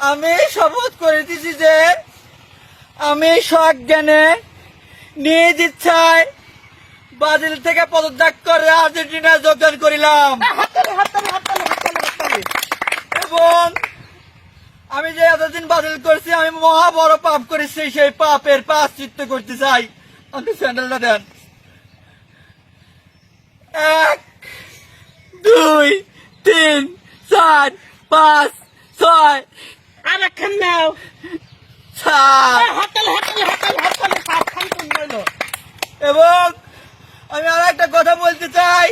আমি শপথ করিতেছি যে আমি সজ্ঞানে নিজ ইচ্ছায় ব্রাজিল থেকে পদত্যাগ করে আর্জেন্টিনায় যোগদান করিলাম এবং আমি যে এতদিন ব্রাজিল করছি আমি মহা বড় পাপ করেছি সেই পাপের প্রায়শ্চিত্ত করতে চাই। আমাকে স্যান্ডেলটা দেন। 1 2 3 4 5 6 আরেকখান নাও 7 এবং আমি আর একটা কথা বলতে চাই,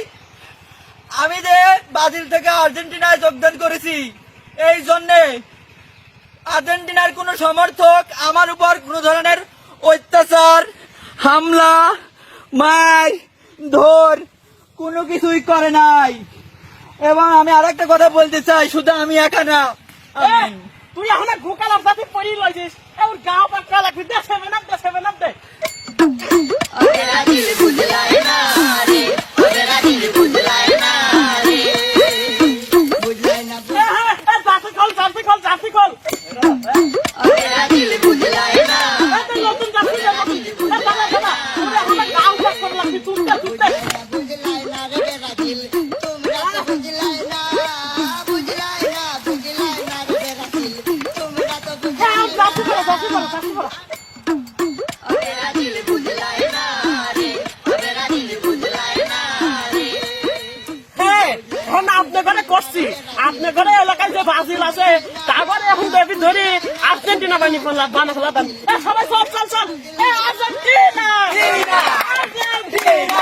আমি যে ব্রাজিল থেকে আর্জেন্টিনায় যোগদান করেছি এই জন্যে আর্জেন্টিনার কোন সমর্থক আমার উপর কোন ধরনের অত্যাচার, হামলা, মার ধর কোনো কিছুই করে নাই। এবং আমি আর একটা কথা বলতে চাই, শুধু আমি একা না, তুই এখন গোকালার সাথে পড়ি লইছিস ওর গাও পাকা লাগবি দে 7 আপ দে জাফি কল নতুন জাফি গাও পাকা লাগবি তুলতে আপনার ঘরে এলাকায় যে ব্রাজিল আছে তারপরে এখন দেবী ধরে আর্জেন্টিনা বানিয়ে বানা ফেলাতাম। সবাই সব চল চল আর্জেন্টিনা আর্জেন্টিনা আর্জেন্টিনা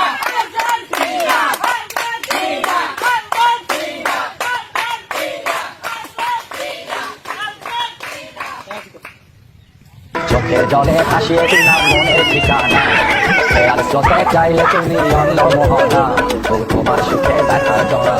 চোখের জলে ভাসিয়ে দিলাম মনের ঠিকানা, আর চোখে চাইলে তুমি অন্য মোহনা, তোমার সুখে দেখার জন্য